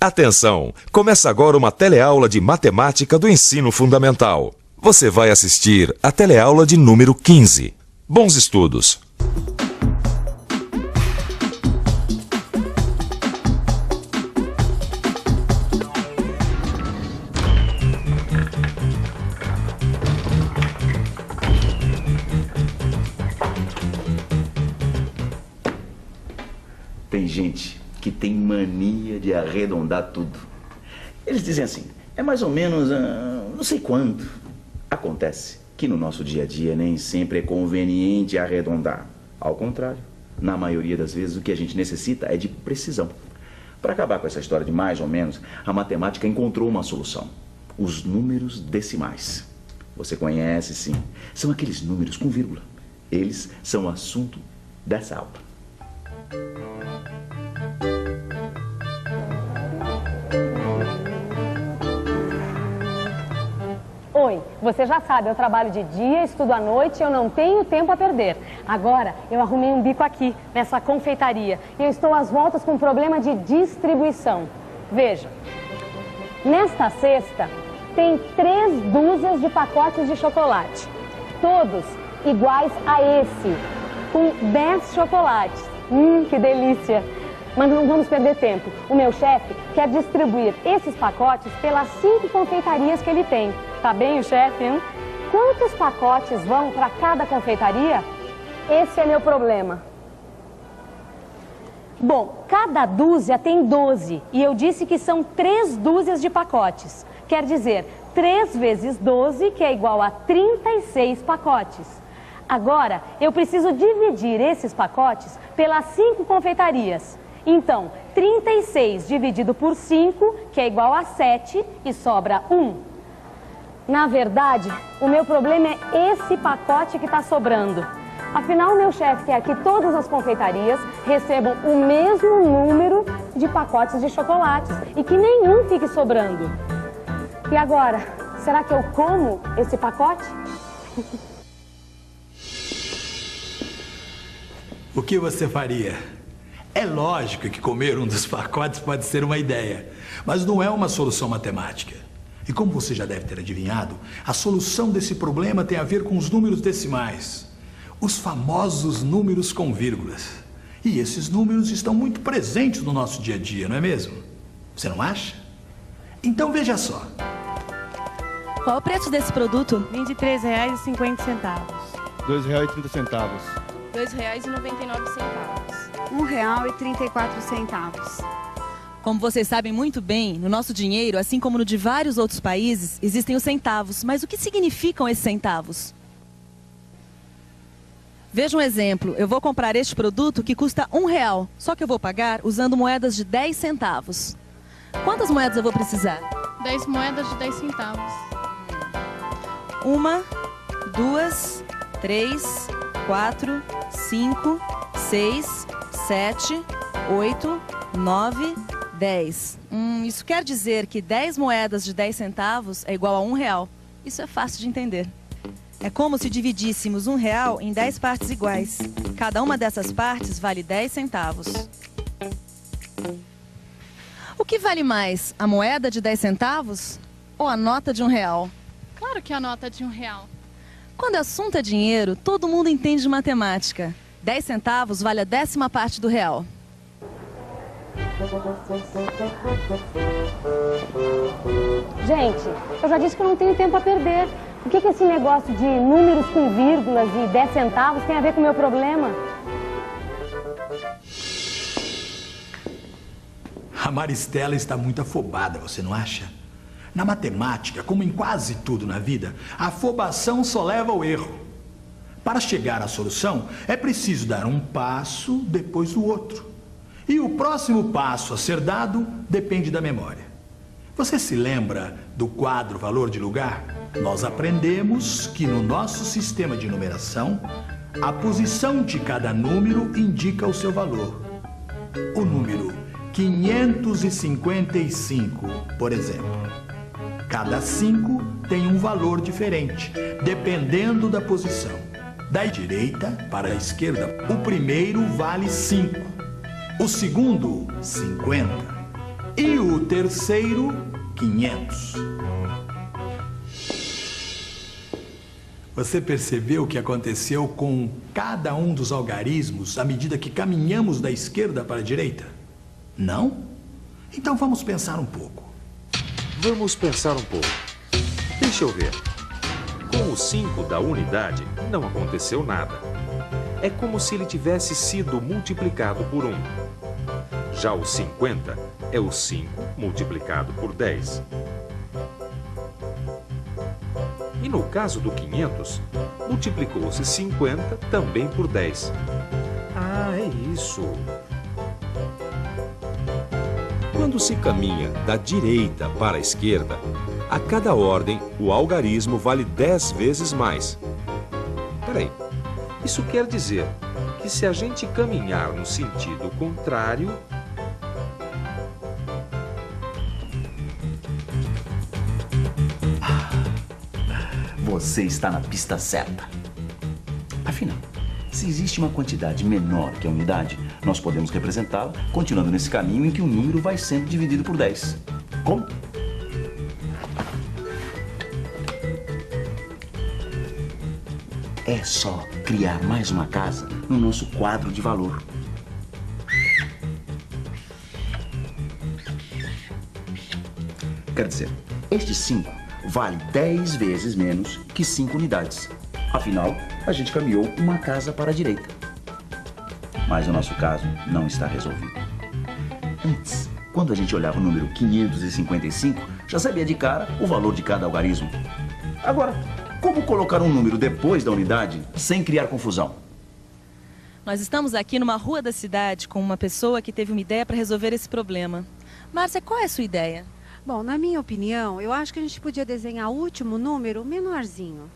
Atenção! Começa agora uma teleaula de matemática do ensino fundamental. Você vai assistir a teleaula de número 15. Bons estudos! Tem gente que tem mania de arredondar tudo. Eles dizem assim, é mais ou menos não sei quanto. Acontece que no nosso dia a dia nem sempre é conveniente arredondar. Ao contrário, na maioria das vezes o que a gente necessita é de precisão. Para acabar com essa história de mais ou menos, a matemática encontrou uma solução. Os números decimais. Você conhece, sim. São aqueles números com vírgula. Eles são o assunto dessa aula. Oi, você já sabe, eu trabalho de dia, estudo à noite e eu não tenho tempo a perder. Agora, eu arrumei um bico aqui, nessa confeitaria, e eu estou às voltas com um problema de distribuição. Veja, nesta cesta tem 3 dúzias de pacotes de chocolate, todos iguais a esse, com 10 chocolates. Que delícia! Mas não vamos perder tempo. O meu chefe quer distribuir esses pacotes pelas 5 confeitarias que ele tem. Tá bem o chefe, hein? Quantos pacotes vão para cada confeitaria? Esse é meu problema. Bom, cada dúzia tem 12 e eu disse que são 3 dúzias de pacotes. Quer dizer, 3 vezes 12, que é igual a 36 pacotes. Agora, eu preciso dividir esses pacotes pelas 5 confeitarias. Então, 36 dividido por 5, que é igual a 7, e sobra 1. Na verdade, o meu problema é esse pacote que está sobrando. Afinal, o meu chefe quer que todas as confeitarias recebam o mesmo número de pacotes de chocolates e que nenhum fique sobrando. E agora, será que eu como esse pacote? O que você faria? É lógico que comer um dos pacotes pode ser uma ideia, mas não é uma solução matemática. E como você já deve ter adivinhado, a solução desse problema tem a ver com os números decimais, os famosos números com vírgulas. E esses números estão muito presentes no nosso dia a dia, não é mesmo? Você não acha? Então veja só. Qual o preço desse produto? R$ 23,50. R$ 2,30. R$ 2,99. R$ 1,34. Como vocês sabem muito bem, no nosso dinheiro, assim como no de vários outros países, existem os centavos. Mas o que significam esses centavos? Veja um exemplo. Eu vou comprar este produto que custa R$1, só que eu vou pagar usando moedas de 10 centavos. Quantas moedas eu vou precisar? 10 moedas de 10 centavos. 1, 2, 3, 4, 5, 6, 7, 8, 9, 10. Isso quer dizer que 10 moedas de 10 centavos é igual a R$1. Isso é fácil de entender. É como se dividíssemos R$1 em 10 partes iguais. Cada uma dessas partes vale 10 centavos. O que vale mais, a moeda de 10 centavos ou a nota de R$1? Claro que a nota de R$1. Quando o assunto é dinheiro, todo mundo entende de matemática. 10 centavos vale a 10ª parte do real. Gente, eu já disse que eu não tenho tempo a perder. O que esse negócio de números com vírgulas e 10 centavos tem a ver com o meu problema? A Maristela está muito afobada, você não acha? Na matemática, como em quase tudo na vida, a afobação só leva ao erro. Para chegar à solução, é preciso dar um passo depois do outro. E o próximo passo a ser dado depende da memória. Você se lembra do quadro valor de lugar? Nós aprendemos que no nosso sistema de numeração, a posição de cada número indica o seu valor. O número 555, por exemplo. Cada 5 tem um valor diferente, dependendo da posição. Da direita para a esquerda, o primeiro vale 5. O segundo, 50. E o terceiro, 500. Você percebeu o que aconteceu com cada um dos algarismos à medida que caminhamos da esquerda para a direita? Não? Então vamos pensar um pouco. Vamos pensar um pouco. Deixa eu ver. Com o 5 da unidade, não aconteceu nada. É como se ele tivesse sido multiplicado por 1. Já o 50 é o 5 multiplicado por 10. E no caso do 500, multiplicou-se 50 também por 10. Ah, é isso. Quando se caminha da direita para a esquerda, a cada ordem o algarismo vale 10 vezes mais. Peraí, isso quer dizer que se a gente caminhar no sentido contrário... Você está na pista certa. Afinal, se existe uma quantidade menor que a unidade, nós podemos representá-la continuando nesse caminho em que o número vai sendo dividido por 10. Como? É só criar mais uma casa no nosso quadro de valor. Quer dizer, este 5 vale 10 vezes menos que 5 unidades. Afinal, a gente caminhou uma casa para a direita. Mas o nosso caso não está resolvido. Antes, quando a gente olhava o número 555, já sabia de cara o valor de cada algarismo. Agora, como colocar um número depois da unidade sem criar confusão? Nós estamos aqui numa rua da cidade com uma pessoa que teve uma ideia para resolver esse problema. Márcia, qual é a sua ideia? Bom, na minha opinião, eu acho que a gente podia desenhar o último número menorzinho.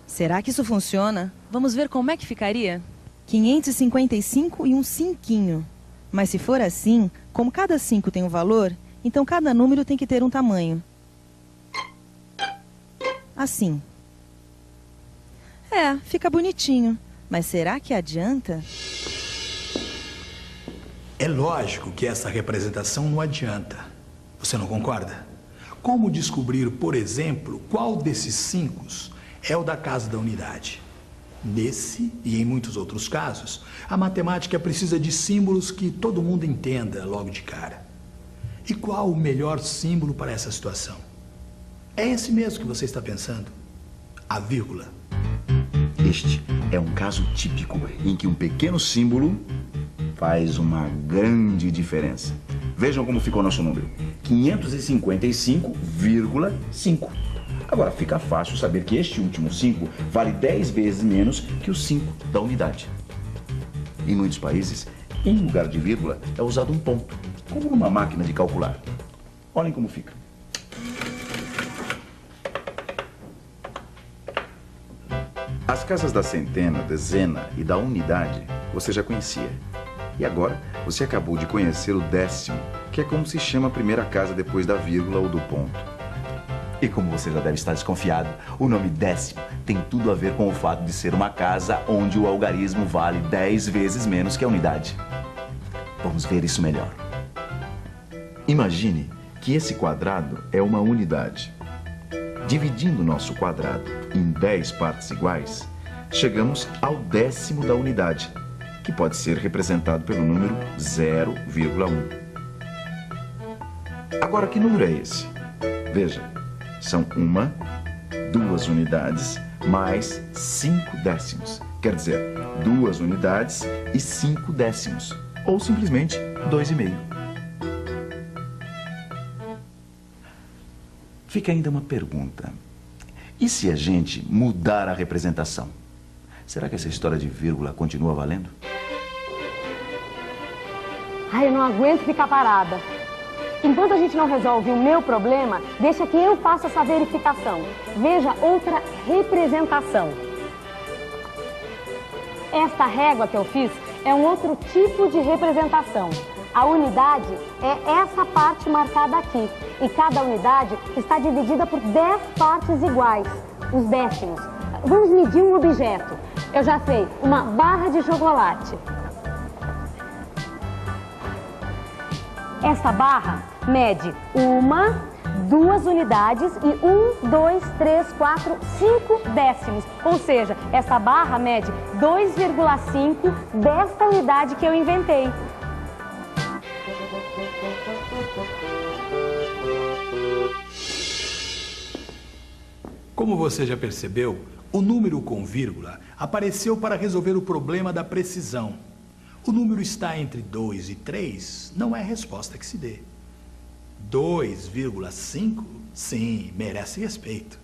Será que isso funciona? Vamos ver como é que ficaria? 555 e um cinquinho. Mas se for assim, como cada 5 tem um valor, então cada número tem que ter um tamanho. Assim. É, fica bonitinho. Mas será que adianta? É lógico que essa representação não adianta. Você não concorda? Como descobrir, por exemplo, qual desses 5 é o da casa da unidade? Nesse e em muitos outros casos, a matemática precisa de símbolos que todo mundo entenda logo de cara. E qual o melhor símbolo para essa situação? É esse mesmo que você está pensando? A vírgula. Este é um caso típico em que um pequeno símbolo faz uma grande diferença. Vejam como ficou nosso número. 555,5. Agora fica fácil saber que este último 5 vale 10 vezes menos que o 5 da unidade. Em muitos países, em lugar de vírgula, é usado um ponto, como numa máquina de calcular. Olhem como fica. As casas da centena, dezena e da unidade você já conhecia. E agora você acabou de conhecer o décimo, que é como se chama a primeira casa depois da vírgula ou do ponto. E como você já deve estar desconfiado, o nome décimo tem tudo a ver com o fato de ser uma casa onde o algarismo vale 10 vezes menos que a unidade. Vamos ver isso melhor. Imagine que esse quadrado é uma unidade. Dividindo nosso quadrado em 10 partes iguais, chegamos ao décimo da unidade, que pode ser representado pelo número 0,1. Agora, que número é esse? Veja, são 1, 2 unidades mais 5 décimos. Quer dizer, 2 unidades e 5 décimos, ou simplesmente 2,5. Fica ainda uma pergunta. E se a gente mudar a representação? Será que essa história de vírgula continua valendo? Ai, eu não aguento ficar parada. Enquanto a gente não resolve o meu problema, deixa que eu faça essa verificação. Veja outra representação. Esta régua que eu fiz é um outro tipo de representação. A unidade é essa parte marcada aqui. E cada unidade está dividida por 10 partes iguais, os décimos. Vamos medir um objeto. Eu já sei, uma barra de chocolate. essa barra mede 1, 2 unidades e 1, 2, 3, 4, 5 décimos. Ou seja, essa barra mede 2,5 desta unidade que eu inventei. Como você já percebeu, o número com vírgula apareceu para resolver o problema da precisão. O número está entre 2 e 3, não é a resposta que se dê. 2,5, sim, merece respeito.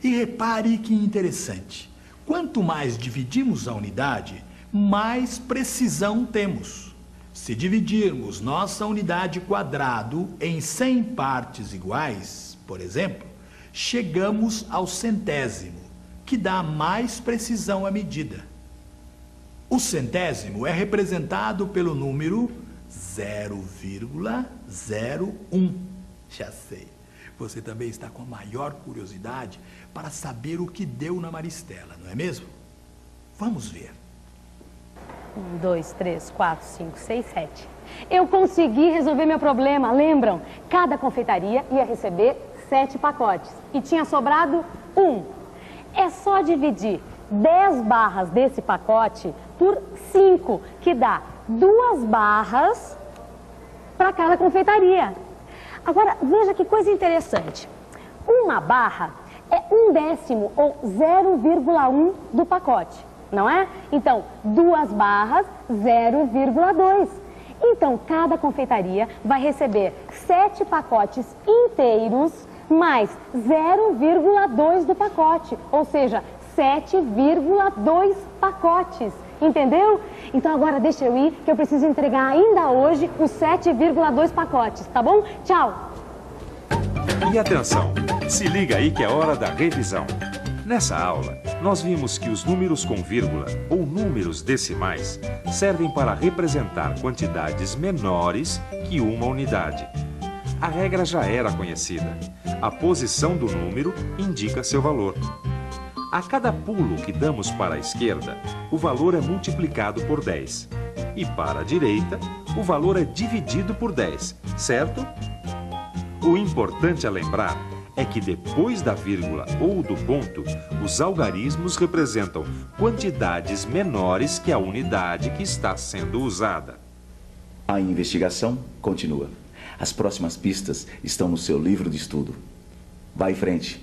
E repare que interessante. Quanto mais dividimos a unidade, mais precisão temos. Se dividirmos nossa unidade quadrado em 100 partes iguais, por exemplo, chegamos ao centésimo, que dá mais precisão à medida. O centésimo é representado pelo número 0,01. Já sei, você também está com a maior curiosidade para saber o que deu na Maristela, não é mesmo? Vamos ver. 1, 2, 3, 4, 5, 6, 7. Eu consegui resolver meu problema, lembram? Cada confeitaria ia receber 7 pacotes e tinha sobrado 1. É só dividir 10 barras desse pacote por 5, que dá 2 barras para cada confeitaria. Agora, veja que coisa interessante. Uma barra é 1 décimo ou 0,1 do pacote, não é? Então, 2 barras, 0,2. Então, cada confeitaria vai receber 7 pacotes inteiros mais 0,2 do pacote, ou seja, 7,2 pacotes, entendeu? Então agora deixa eu ir, que eu preciso entregar ainda hoje os 7,2 pacotes, tá bom? Tchau! E atenção, se liga aí que é hora da revisão. Nessa aula, nós vimos que os números com vírgula ou números decimais servem para representar quantidades menores que uma unidade. A regra já era conhecida. A posição do número indica seu valor. A cada pulo que damos para a esquerda, o valor é multiplicado por 10. E para a direita, o valor é dividido por 10, certo? O importante a lembrar é que depois da vírgula ou do ponto, os algarismos representam quantidades menores que a unidade que está sendo usada. A investigação continua. As próximas pistas estão no seu livro de estudo. Vá em frente.